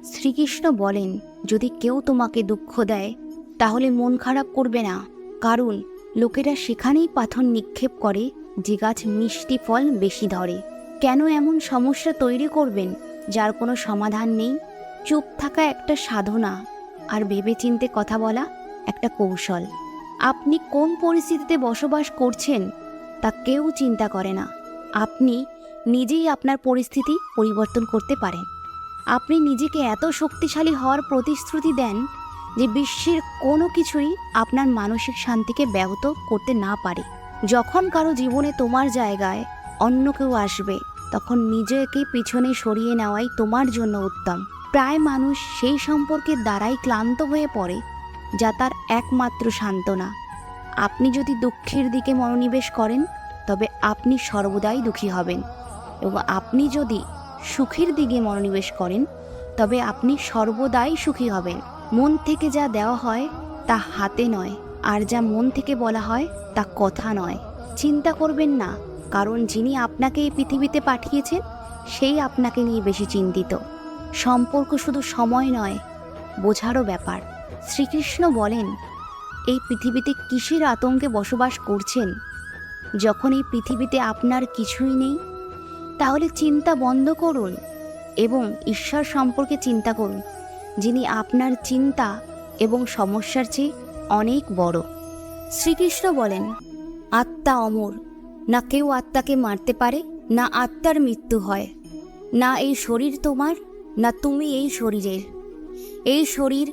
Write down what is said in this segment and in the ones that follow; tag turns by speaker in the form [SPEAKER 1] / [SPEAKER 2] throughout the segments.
[SPEAKER 1] শ্রীকৃষ্ণ বলেন, যদি কেউ তোমাকে দুঃখ দেয় তাহলে মন খারাপ করবে না, কারণ লোকেরা সেখানেই পাথর নিক্ষেপ করে যে গাছ মিষ্টি ফল বেশি ধরে। কেন এমন সমস্যা তৈরি করবেন যার কোনো সমাধান নেই? চুপ থাকা একটা সাধনা, আর ভেবেচিন্তে কথা বলা একটা কৌশল। আপনি কোন পরিস্থিতিতে বসবাস করছেন তা কেউ চিন্তা করে না। আপনি নিজেই আপনার পরিস্থিতি পরিবর্তন করতে পারেন। আপনি নিজেকে এত শক্তিশালী হওয়ার প্রতিশ্রুতি দেন যে বিশ্বের কোনো কিছুই আপনার মানসিক শান্তিকে ব্যাহত করতে না পারে। যখন কারো জীবনে তোমার জায়গায় অন্য কেউ আসবে, তখন নিজেকে পিছনে সরিয়ে নেওয়াই তোমার জন্য উত্তম। প্রায় মানুষ সেই সম্পর্কের দ্বারাই ক্লান্ত হয়ে পড়ে যা তার একমাত্র সান্ত্বনা। আপনি যদি দুঃখের দিকে মনোনিবেশ করেন তবে আপনি সর্বদাই দুঃখী হবেন, এবং আপনি যদি সুখের দিকে মনোনিবেশ করেন তবে আপনি সর্বদাই সুখী হবেন। মন থেকে যা দেওয়া হয় তা হাতে নয়, আর যা মন থেকে বলা হয় তা কথা নয়। চিন্তা করবেন না, কারণ যিনি আপনাকে এই পৃথিবীতে পাঠিয়েছেন সেই আপনাকে নিয়ে বেশি চিন্তিত। সম্পর্ক শুধু সময় নয়, বোঝারও ব্যাপার। শ্রীকৃষ্ণ বলেন, এই পৃথিবীতে কিসের আতঙ্কে বসবাস করছেন? যখন এই পৃথিবীতে আপনার কিছুই নেই, তাহলে চিন্তা বন্ধ করুন এবং ঈশ্বর সম্পর্কে চিন্তা করুন, যিনি আপনার চিন্তা এবং সমস্যার চেয়ে অনেক বড়। শ্রীকৃষ্ণ বলেন, আত্মা অমর, না কেউ আত্মাকে মারতে পারে, না আত্মার মৃত্যু হয়, না এই শরীর তোমার, না তুমি এই শরীরের। এই শরীর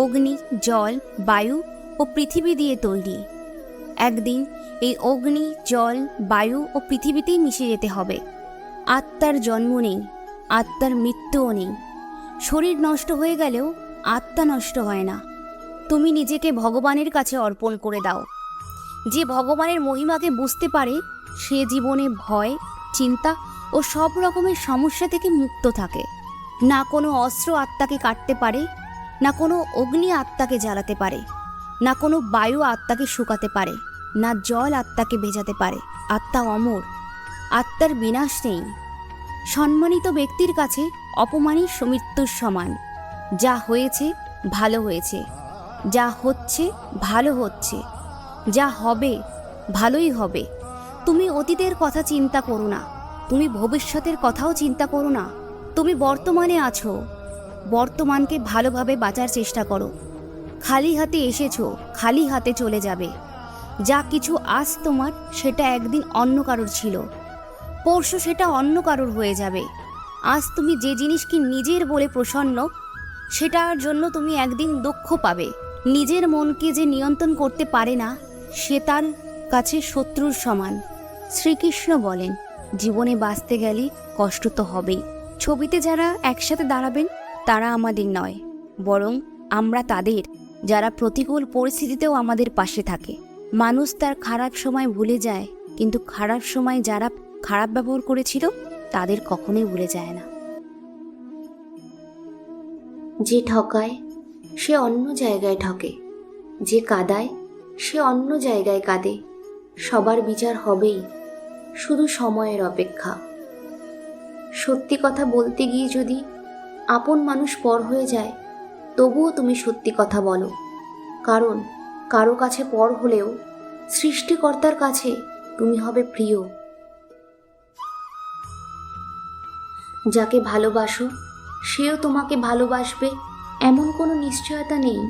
[SPEAKER 1] অগ্নি, জল, বায়ু ও পৃথিবী দিয়ে তৈরি। একদিন এই অগ্নি, জল, বায়ু ও পৃথিবীতেই মিশে যেতে হবে। আত্মার জন্ম নেই, আত্মার মৃত্যুও নেই। শরীর নষ্ট হয়ে গেলেও আত্মা নষ্ট হয় না। তুমি নিজেকে ভগবানের কাছে অর্পণ করে দাও। যে ভগবানের মহিমাকে বুঝতে পারে সে জীবনে ভয়, চিন্তা ও সব রকমের সমস্যা থেকে মুক্ত থাকে। না কোনো অস্ত্র আত্মাকে কাটতে পারে, না কোনো অগ্নি আত্মাকে জ্বালাতে পারে, না কোনো বায়ু আত্মাকে শুকাতে পারে, না জল আত্মাকে ভেজাতে পারে। আত্মা অমর, আত্মার বিনাশ নেই। সম্মানিত ব্যক্তির কাছে অপমানই মৃত্যুর সমান। যা হয়েছে ভালো হয়েছে, যা হচ্ছে ভালো হচ্ছে, যা হবে ভালোই হবে। তুমি অতীতের কথা চিন্তা করো না, তুমি ভবিষ্যতের কথাও চিন্তা করো না। তুমি বর্তমানে আছো, বর্তমানকে ভালোভাবে বাঁচার চেষ্টা করো। খালি হাতে এসেছো, খালি হাতে চলে যাবে। যা কিছু আজ তোমার সেটা একদিন অন্য কারোর ছিল, পরশু সেটা অন্য কারোর হয়ে যাবে। আজ তুমি যে জিনিসকে নিজের বলে প্রসন্ন, সেটার জন্য তুমি একদিন দুঃখ পাবে। নিজের মনকে যে নিয়ন্ত্রণ করতে পারে না, সে তার কাছে শত্রুর সমান। শ্রীকৃষ্ণ বলেন, জীবনে বাঁচতে গেলে কষ্ট তো হবেই। ছবিতে যারা একসাথে দাঁড়াবেন তারা আমাদের নয়, বরং আমরা তাদের, যারা প্রতিকূল পরিস্থিতিতেও আমাদের পাশে থাকে। মানুষ তার খারাপ সময় ভুলে যায়, কিন্তু খারাপ সময় যারা খারাপ ব্যবহার করেছিল তাদের কখনোই ভুলে যায় না।
[SPEAKER 2] যে ঠকায় সে অন্য জায়গায় ঠকে, যে কাঁদায় সে অন্য জায়গায় কাঁদে। সবার বিচার হবেই, শুধু সময়ের অপেক্ষা। সত্যি কথা বলতে গিয়ে যদি আপন মানুষ পর হয়ে যায়, তবুও তুমি সত্যি কথা বলো, কারণ কারো কাছে পর হলেও সৃষ্টিকর্তার কাছে তুমি হবে প্রিয়। যাকে ভালোবাসো সেও তোমাকে ভালোবাসবে এমন কোনো নিশ্চয়তা নেই।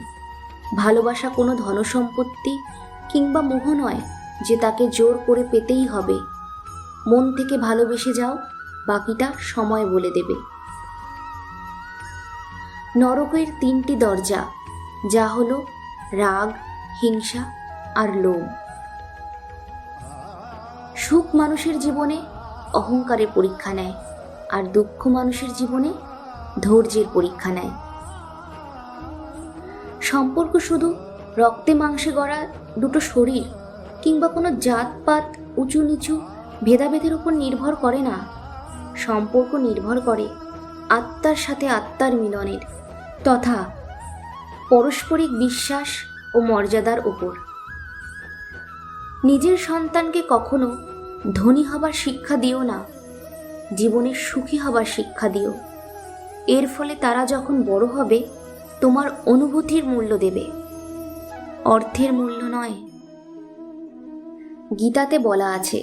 [SPEAKER 2] ভালোবাসা কোনো ধনসম্পত্তি কিংবা মোহ নয় যে তাকে জোর করে পেতেই হবে। মন থেকে ভালোবেসে যাও, বাকিটা সময় বলে দেবে। নরকের 3টি দরজা, যা হলো রাগ, হিংসা আর লোভ। সুখ মানুষের জীবনে অহংকারের পরীক্ষা নেয়, আর দুঃখ মানুষের জীবনে ধৈর্যের পরীক্ষা নেয়। সম্পর্ক শুধু রক্তে মাংসে গড়া দুটো শরীর কিংবা কোনো জাতপাত, উঁচু নিচু ভেদাভেদের উপর নির্ভর করে না। সম্পর্ক নির্ভর করে আত্মার সাথে আত্মার মিলনের তথা পারস্পরিক বিশ্বাস ও মর্যাদার উপর। নিজের সন্তানকে কখনো ধনী হবার শিক্ষা দিও না, জীবনে সুখী হবার শিক্ষা দিও। এর ফলে তারা যখন বড় হবে তোমার অনুভূতির মূল্য দেবে, অর্থের মূল্য নয়। গীতাতে বলা আছে,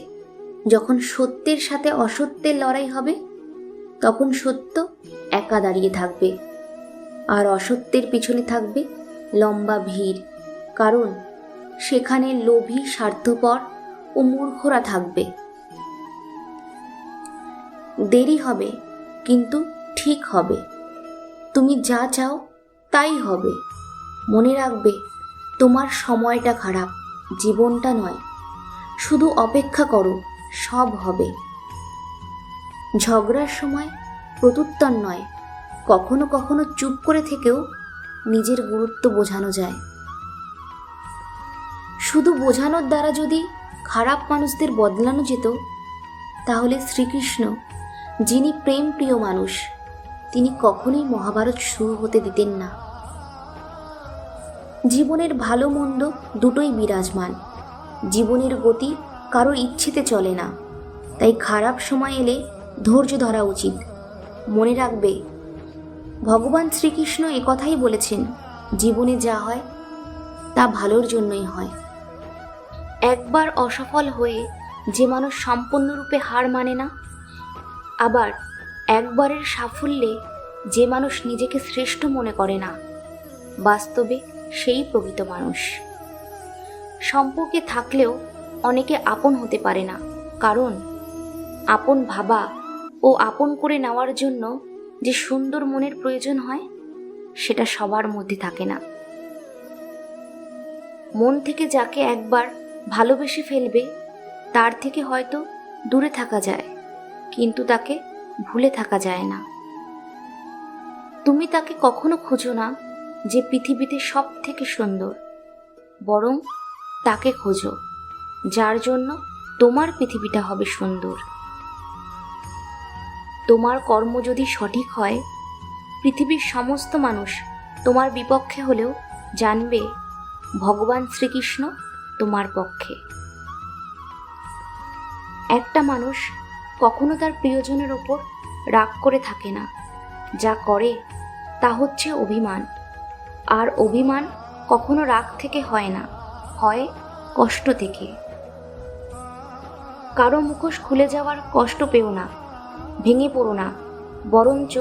[SPEAKER 2] যখন সত্যের সাথে অসত্যের লড়াই হবে তখন সত্য একা দাঁড়িয়ে থাকবে, আর অসত্যের পিছনে থাকবে লম্বা ভিড়, কারণ সেখানে লোভী, স্বার্থপর ও মূর্খরা থাকবে। দেরি হবে কিন্তু ঠিক হবে, তুমি যা চাও তাই হবে। মনে রাখবে, তোমার সময়টা খারাপ, জীবনটা নয়। শুধু অপেক্ষা করো, সব হবে। ঝগড়ার সময় প্রত্যুত্তর নয়, কখনো কখনো চুপ করে থেকেও নিজের গুরুত্ব বোঝানো যায়। শুধু বোঝানোর দ্বারা যদি খারাপ মানুষদের বদলানো যেত, তাহলে শ্রীকৃষ্ণ, যিনি প্রেম প্রিয় মানুষ, তিনি কখনোই মহাভারত শুরু হতে দিতেন না। জীবনের ভালো মন্দ দুটোই বিরাজমান। জীবনের গতি কারোর ইচ্ছেতে চলে না, তাই খারাপ সময় এলে ধৈর্য ধরা উচিত। মনে রাখবে, ভগবান শ্রীকৃষ্ণ একথাই বলেছেন, জীবনে যা হয় তা ভালোর জন্যই হয়। একবার অসফল হয়ে যে মানুষ সম্পূর্ণরূপে হার মানে না, আবার একবারের সাফল্যে যে মানুষ নিজেকে শ্রেষ্ঠ মনে করে না, বাস্তবে সেই প্রকৃত মানুষ। সম্পর্কে থাকলেও অনেকে আপন হতে পারে না, কারণ আপন ভাবা ও আপন করে নেওয়ার জন্য যে সুন্দর মনের প্রয়োজন হয়, সেটা সবার মধ্যে থাকে না। মন থেকে যাকে একবার ভালোবেসে ফেলবে, তার থেকে হয়তো দূরে থাকা যায়, কিন্তু তাকে ভুলে থাকা যায় না। তুমি তাকে কখনো খোঁজো না যে পৃথিবীতে সব থেকে সুন্দর, বরং তাকে খোঁজো যার জন্য তোমার পৃথিবীটা হবে সুন্দর। তোমার কর্ম যদি সঠিক হয়, পৃথিবীর সমস্ত মানুষ তোমার বিপক্ষে হলেও জানবে ভগবান শ্রীকৃষ্ণ তোমার পক্ষে। একটা মানুষ কখনো তার প্রিয়জনের ওপর রাগ করে থাকে না, যা করে তা হচ্ছে অভিমান। আর অভিমান কখনো রাগ থেকে হয় না, হয় কষ্ট থেকে। কারো মুখোশ খুলে যাওয়ার কষ্ট পেও না, ভেঙে পড়ো না, বরঞ্চ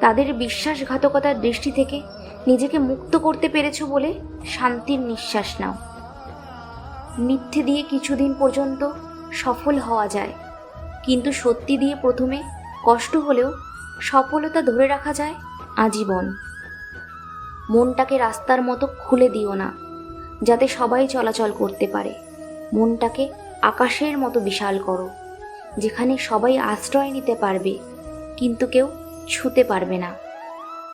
[SPEAKER 2] তাদের বিশ্বাসঘাতকতার দৃষ্টি থেকে নিজেকে মুক্ত করতে পেরেছো বলে শান্তির নিঃশ্বাস নাও। মিথ্যে দিয়ে কিছুদিন পর্যন্ত সফল হওয়া যায়, কিন্তু সত্যি দিয়ে প্রথমে কষ্ট হলেও সফলতা ধরে রাখা যায় আজীবন। মনটাকে রাস্তার মতো খুলে দিও না, যাতে সবাই চলাচল করতে পারে। মনটাকে আকাশের মতো বিশাল করো, যেখানে সবাই আশ্রয় নিতে পারবে কিন্তু কেউ ছুঁতে পারবে না।